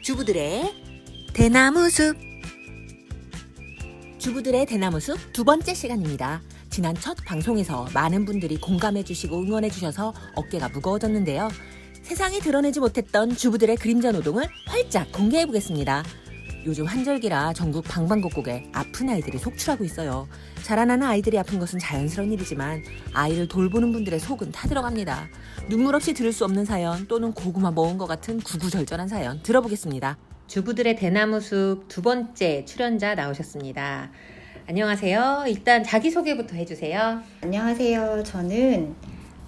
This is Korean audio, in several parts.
주부들의 대나무숲. 주부들의 대나무숲 두 번째 시간입니다. 지난 첫 방송에서 많은 분들이 공감해주시고 응원해주셔서 어깨가 무거워졌는데요. 세상에 드러내지 못했던 주부들의 그림자 노동을 활짝 공개해보겠습니다. 요즘 환절기라 전국 방방곡곡에 아픈 아이들이 속출하고 있어요. 자라나는 아이들이 아픈 것은 자연스러운 일이지만 아이를 돌보는 분들의 속은 타들어갑니다. 눈물 없이 들을 수 없는 사연 또는 고구마 먹은 것 같은 구구절절한 사연 들어보겠습니다. 주부들의 대나무숲 두 번째 출연자 나오셨습니다. 안녕하세요. 일단 자기소개부터 해주세요. 안녕하세요. 저는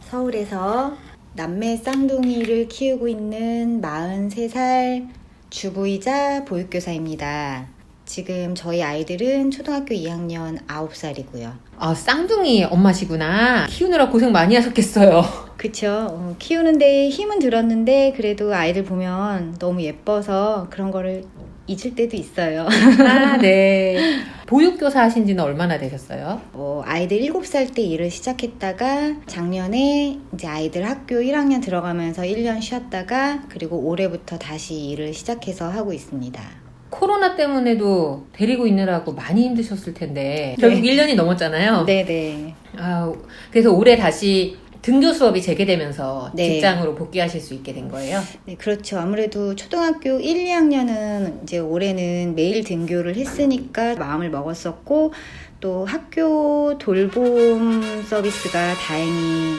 서울에서 남매 쌍둥이를 키우고 있는 43살 주부이자 보육교사입니다. 지금 저희 아이들은 초등학교 2학년 9살이고요. 아, 쌍둥이 엄마시구나. 키우느라 고생 많이 하셨겠어요. 그쵸. 키우는데 힘은 들었는데 그래도 아이들 보면 너무 예뻐서 그런 거를 잊을 때도 있어요. 아, 네. 보육교사 하신 지는 얼마나 되셨어요? 아이들 7살 때 일을 시작했다가 작년에 이제 아이들 학교 1학년 들어가면서 1년 쉬었다가 그리고 올해부터 다시 일을 시작해서 하고 있습니다. 코로나 때문에도 데리고 있느라고 많이 힘드셨을 텐데 결국 1년이 넘었잖아요. 네네. 아, 그래서 올해 다시 등교 수업이 재개되면서 네. 직장으로 복귀하실 수 있게 된 거예요? 네, 그렇죠. 아무래도 초등학교 1, 2학년은 이제 올해는 매일 등교를 했으니까 마음을 먹었었고 또 학교 돌봄 서비스가 다행히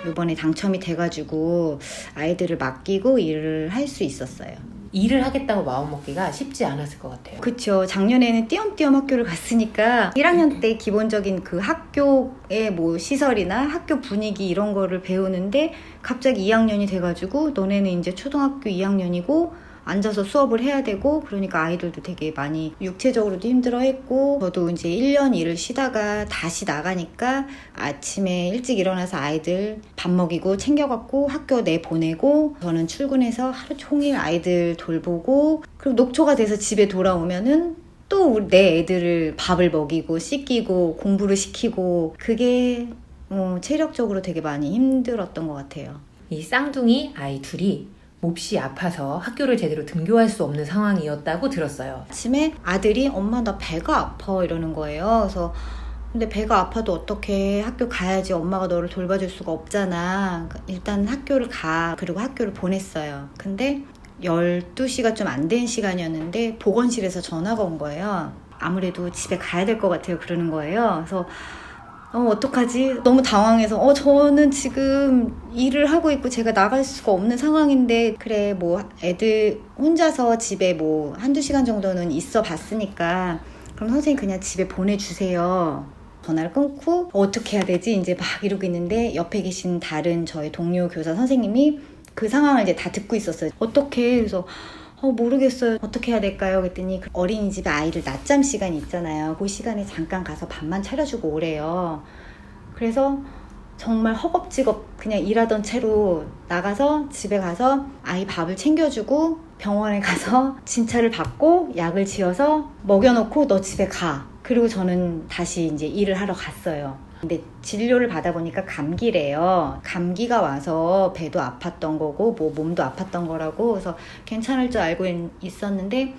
이번에 당첨이 돼가지고 아이들을 맡기고 일을 할 수 있었어요. 일을 하겠다고 마음먹기가 쉽지 않았을 것 같아요. 그쵸. 작년에는 띄엄띄엄 학교를 갔으니까 1학년 때 기본적인 그 학교의 뭐 시설이나 학교 분위기 이런 거를 배우는데 갑자기 2학년이 돼가지고 너네는 이제 초등학교 2학년이고 앉아서 수업을 해야 되고 그러니까 아이들도 되게 많이 육체적으로도 힘들어했고 저도 이제 1년 일을 쉬다가 다시 나가니까 아침에 일찍 일어나서 아이들 밥 먹이고 챙겨갖고 학교 내보내고 저는 출근해서 하루 종일 아이들 돌보고 그리고 녹초가 돼서 집에 돌아오면은 또 내 애들을 밥을 먹이고 씻기고 공부를 시키고 그게 체력적으로 되게 많이 힘들었던 것 같아요. 이 쌍둥이 아이 둘이 몹시 아파서 학교를 제대로 등교할 수 없는 상황이었다고 들었어요. 아침에 아들이 엄마 나 배가 아파 이러는 거예요. 그래서 근데 배가 아파도 어떻게 학교 가야지 엄마가 너를 돌봐줄 수가 없잖아. 일단 학교를 가. 그리고 학교를 보냈어요. 근데 12시가 좀 안 된 시간이었는데 보건실에서 전화가 온 거예요. 아무래도 집에 가야 될 것 같아요. 그러는 거예요. 그래서 어떡하지? 너무 당황해서 저는 지금 일을 하고 있고 제가 나갈 수가 없는 상황인데 그래 뭐 애들 혼자서 집에 뭐 한두 시간 정도는 있어 봤으니까 그럼 선생님 그냥 집에 보내주세요. 전화를 끊고 어떻게 해야 되지? 이제 막 이러고 있는데 옆에 계신 다른 저희 동료 교사 선생님이 그 상황을 이제 다 듣고 있었어요. 어떻게? 그래서 모르겠어요. 어떻게 해야 될까요? 그랬더니 어린이집에 아이들 낮잠 시간이 있잖아요. 그 시간에 잠깐 가서 밥만 차려주고 오래요. 그래서 정말 허겁지겁 그냥 일하던 채로 나가서 집에 가서 아이 밥을 챙겨주고 병원에 가서 진찰을 받고 약을 지어서 먹여놓고 너 집에 가. 그리고 저는 다시 이제 일을 하러 갔어요. 근데 진료를 받아보니까 감기래요. 감기가 와서 배도 아팠던 거고 뭐 몸도 아팠던 거라고 그래서 괜찮을 줄 알고 있었는데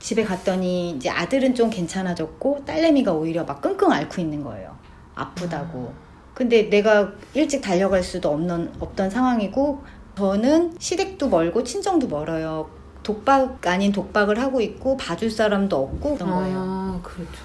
집에 갔더니 이제 아들은 좀 괜찮아졌고 딸내미가 오히려 막 끙끙 앓고 있는 거예요. 아프다고. 근데 내가 일찍 달려갈 수도 없던 상황이고 저는 시댁도 멀고 친정도 멀어요. 독박 아닌 독박을 하고 있고 봐줄 사람도 없고 그런 거예요. 아, 그렇죠.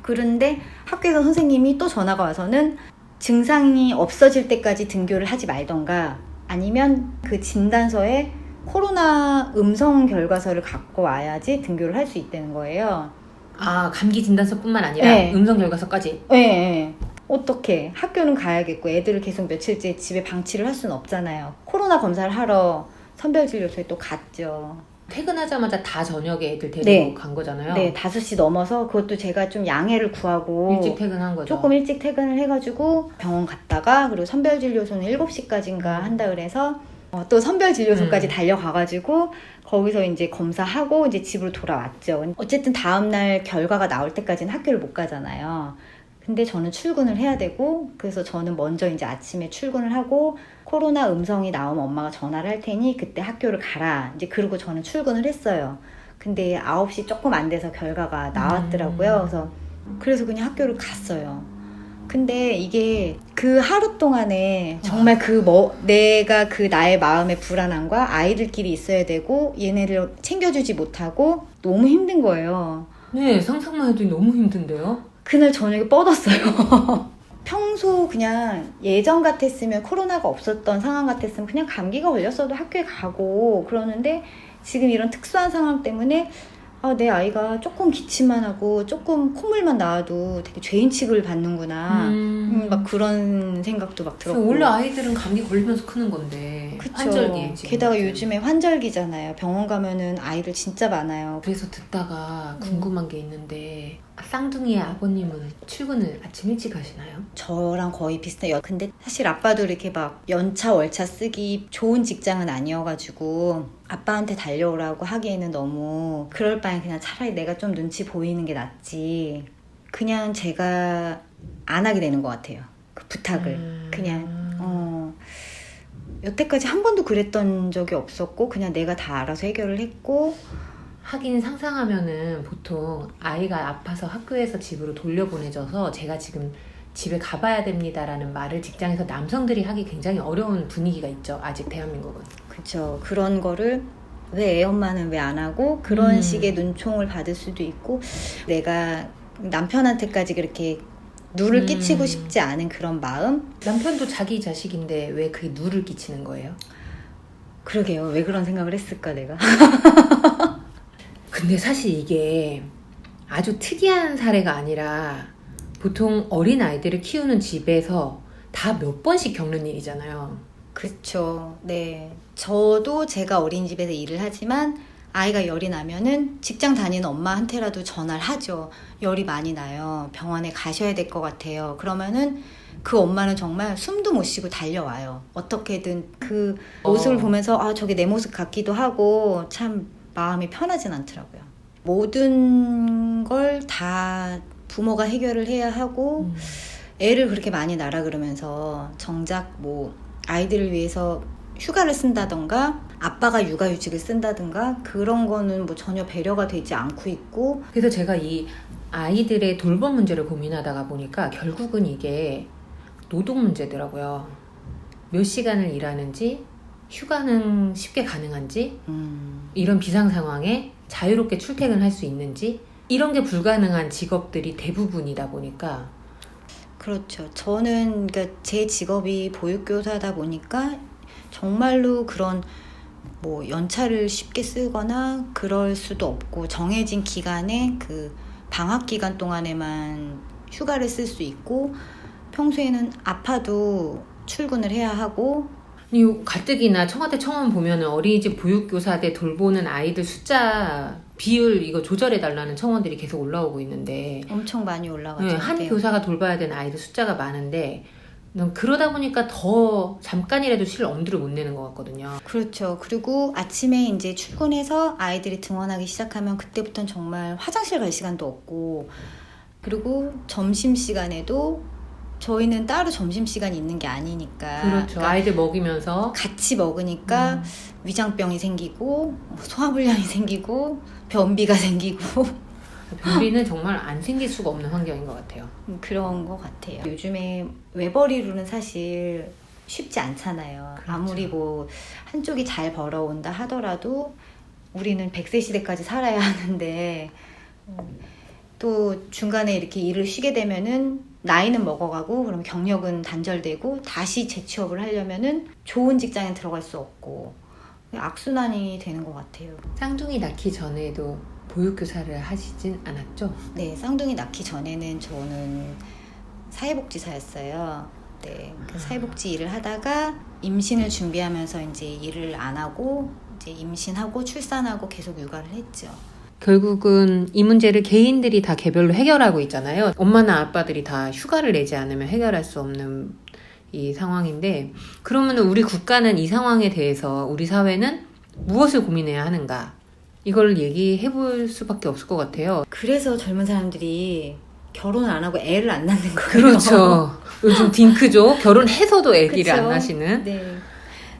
그런데 학교에서 선생님이 또 전화가 와서는 증상이 없어질 때까지 등교를 하지 말던가 아니면 그 진단서에 코로나 음성 결과서를 갖고 와야지 등교를 할 수 있다는 거예요. 아, 감기 진단서뿐만 아니라 네. 음성 결과서까지? 네. 어떻게 학교는 가야겠고 애들을 계속 며칠째 집에 방치를 할 수는 없잖아요. 코로나 검사를 하러 선별진료소에 또 갔죠. 퇴근하자마자 다 저녁에 애들 데리고 네. 간 거잖아요. 네, 5시 넘어서 그것도 제가 좀 양해를 구하고 일찍 퇴근한 거죠. 조금 일찍 퇴근을 해가지고 병원 갔다가 그리고 선별진료소는 7시까지인가 한다 그래서 또 선별진료소까지 달려가가지고 거기서 이제 검사하고 이제 집으로 돌아왔죠. 어쨌든 다음날 결과가 나올 때까지는 학교를 못 가잖아요. 근데 저는 출근을 해야 되고, 그래서 저는 먼저 이제 아침에 출근을 하고, 코로나 음성이 나오면 엄마가 전화를 할 테니 그때 학교를 가라. 이제 그러고 저는 출근을 했어요. 근데 9시 조금 안 돼서 결과가 나왔더라고요. 그래서 그냥 학교를 갔어요. 근데 이게 그 하루 동안에 정말 내가 그 나의 마음의 불안함과 아이들끼리 있어야 되고 얘네를 챙겨주지 못하고 너무 힘든 거예요. 네, 상상만 해도 너무 힘든데요? 그날 저녁에 뻗었어요. 평소 그냥 예전 같았으면 코로나가 없었던 상황 같았으면 그냥 감기가 걸렸어도 학교에 가고 그러는데 지금 이런 특수한 상황 때문에 내 아이가 조금 기침만 하고 조금 콧물만 나와도 되게 죄인 취급을 받는구나. 막 그런 생각도 막 들었고. 원래 아이들은 감기 걸리면서 크는 건데. 그쵸. 환절기. 지금 게다가 같은. 요즘에 환절기잖아요. 병원 가면은 아이들 진짜 많아요. 그래서 듣다가 궁금한 게 있는데 쌍둥이의 아버님은 출근을 아침 일찍 하시나요? 저랑 거의 비슷해요. 근데 사실 아빠도 이렇게 막 연차 월차 쓰기 좋은 직장은 아니어가지고 아빠한테 달려오라고 하기에는 너무 그럴 바엔 그냥 차라리 내가 좀 눈치 보이는 게 낫지. 그냥 제가 안 하게 되는 것 같아요. 그 부탁을. 그냥 여태까지 한 번도 그랬던 적이 없었고 그냥 내가 다 알아서 해결을 했고 하긴 상상하면은 보통 아이가 아파서 학교에서 집으로 돌려보내져서 제가 지금 집에 가봐야 됩니다라는 말을 직장에서 남성들이 하기 굉장히 어려운 분위기가 있죠. 아직 대한민국은. 그쵸. 그런 거를 왜 애 엄마는 왜 안 하고 그런 식의 눈총을 받을 수도 있고 내가 남편한테까지 그렇게 누를 끼치고 싶지 않은 그런 마음? 남편도 자기 자식인데 왜 그게 누를 끼치는 거예요? 그러게요. 왜 그런 생각을 했을까 내가? 근데 사실 이게 아주 특이한 사례가 아니라 보통 어린 아이들을 키우는 집에서 다 몇 번씩 겪는 일이잖아요. 그렇죠. 네. 저도 제가 어린이집에서 일을 하지만 아이가 열이 나면은 직장 다니는 엄마한테라도 전화를 하죠. 열이 많이 나요. 병원에 가셔야 될 것 같아요. 그러면은 그 엄마는 정말 숨도 못 쉬고 달려와요. 어떻게든 그 모습을 보면서 저게 내 모습 같기도 하고 참 마음이 편하진 않더라고요. 모든 걸 다 부모가 해결을 해야 하고 애를 그렇게 많이 낳으라 그러면서 정작 뭐 아이들을 위해서 휴가를 쓴다던가 아빠가 육아휴직을 쓴다든가 그런 거는 뭐 전혀 배려가 되지 않고 있고 그래서 제가 이 아이들의 돌봄 문제를 고민하다가 보니까 결국은 이게 노동 문제더라고요. 몇 시간을 일하는지 휴가는 쉽게 가능한지 이런 비상 상황에 자유롭게 출퇴근할 수 있는지 이런 게 불가능한 직업들이 대부분이다 보니까 그렇죠. 저는 그러니까 제 직업이 보육교사다 보니까 정말로 그런 뭐 연차를 쉽게 쓰거나 그럴 수도 없고 정해진 기간에 그 방학 기간 동안에만 휴가를 쓸 수 있고 평소에는 아파도 출근을 해야 하고 이 가뜩이나 청와대 청원 보면은 어린이집 보육교사대 돌보는 아이들 숫자 비율 이거 조절해달라는 청원들이 계속 올라오고 있는데 엄청 많이 올라가죠. 네, 한 교사가 돌봐야 되는 아이들 숫자가 많은데 그러다 보니까 더 잠깐이라도 쉴 엄두를 못 내는 것 같거든요. 그렇죠. 그리고 아침에 이제 출근해서 아이들이 등원하기 시작하면 그때부터는 정말 화장실 갈 시간도 없고 그리고 점심시간에도 저희는 따로 점심시간이 있는 게 아니니까 그렇죠. 그러니까 아이들 먹이면서 같이 먹으니까 위장병이 생기고 소화불량이 생기고 변비가 생기고 변비는 정말 안 생길 수가 없는 환경인 것 같아요. 그런 것 같아요. 요즘에 외벌이로는 사실 쉽지 않잖아요. 그렇죠. 아무리 뭐 한쪽이 잘 벌어온다 하더라도 우리는 100세 시대까지 살아야 하는데 또 중간에 이렇게 일을 쉬게 되면은 나이는 먹어가고 그럼 경력은 단절되고 다시 재취업을 하려면은 좋은 직장에 들어갈 수 없고 악순환이 되는 것 같아요. 쌍둥이 낳기 전에도 보육교사를 하시진 않았죠? 네, 쌍둥이 낳기 전에는 저는 사회복지사였어요. 네, 그 사회복지 일을 하다가 임신을 준비하면서 이제 일을 안 하고 이제 임신하고 출산하고 계속 육아를 했죠. 결국은 이 문제를 개인들이 다 개별로 해결하고 있잖아요. 엄마나 아빠들이 다 휴가를 내지 않으면 해결할 수 없는 이 상황인데 그러면 우리 국가는 이 상황에 대해서 우리 사회는 무엇을 고민해야 하는가 이걸 얘기해 볼 수밖에 없을 것 같아요. 그래서 젊은 사람들이 결혼 안 하고 애를 안 낳는 거예요. 그렇죠. 요즘 딩크죠. 결혼해서도 아기를 안 그쵸? 낳으시는. 네.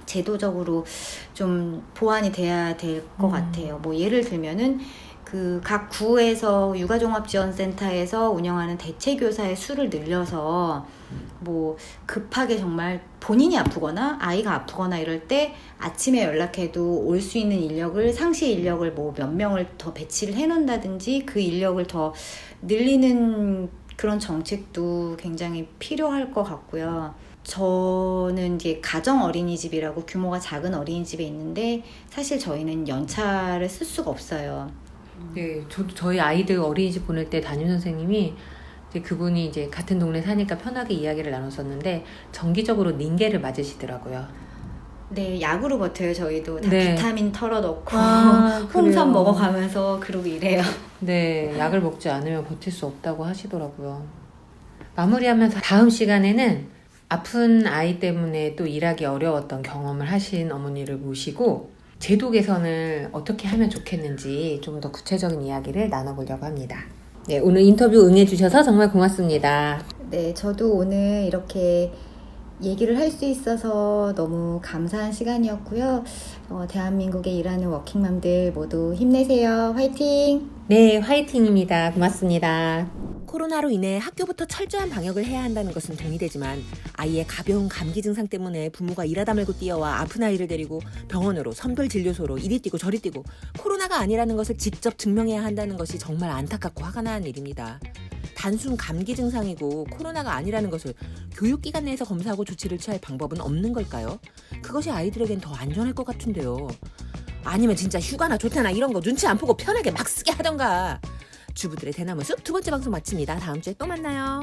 제도적으로 좀 보완이 돼야 될 것 같아요. 뭐 예를 들면은 그 각 구에서 육아종합지원센터에서 운영하는 대체교사의 수를 늘려서 뭐 급하게 정말 본인이 아프거나 아이가 아프거나 이럴 때 아침에 연락해도 올 수 있는 인력을 상시 인력을 뭐 몇 명을 더 배치를 해놓는다든지 그 인력을 더 늘리는 그런 정책도 굉장히 필요할 것 같고요. 저는 이제 가정 어린이집이라고 규모가 작은 어린이집에 있는데 사실 저희는 연차를 쓸 수가 없어요. 네, 저도 저희 아이들 어린이집 보낼 때 담임 선생님이 이제 그분이 이제 같은 동네 사니까 편하게 이야기를 나눴었는데 정기적으로 닌게를 맞으시더라고요. 네, 약으로 버텨요. 저희도 다 네. 비타민 털어 넣고 아, 홍삼 그래요? 먹어가면서 그러고 이래요. 네, 약을 먹지 않으면 버틸 수 없다고 하시더라고요. 마무리하면서 다음 시간에는 아픈 아이 때문에 또 일하기 어려웠던 경험을 하신 어머니를 모시고 제도 개선을 어떻게 하면 좋겠는지 좀 더 구체적인 이야기를 나눠보려고 합니다. 네, 오늘 인터뷰 응해주셔서 정말 고맙습니다. 네, 저도 오늘 이렇게 얘기를 할 수 있어서 너무 감사한 시간이었고요. 대한민국에 일하는 워킹맘들 모두 힘내세요. 화이팅! 네, 화이팅입니다. 고맙습니다. 코로나로 인해 학교부터 철저한 방역을 해야 한다는 것은 동의되지만 아이의 가벼운 감기 증상 때문에 부모가 일하다 말고 뛰어와 아픈 아이를 데리고 병원으로 선별 진료소로 이리 뛰고 저리 뛰고 코로나가 아니라는 것을 직접 증명해야 한다는 것이 정말 안타깝고 화가 나는 일입니다. 단순 감기 증상이고 코로나가 아니라는 것을 교육기관 내에서 검사하고 조치를 취할 방법은 없는 걸까요? 그것이 아이들에겐 더 안전할 것 같은데요. 아니면 진짜 휴가나 조퇴나 이런 거 눈치 안 보고 편하게 막 쓰게 하던가. 주부들의 대나무 숲 두 번째 방송 마칩니다. 다음 주에 또 만나요.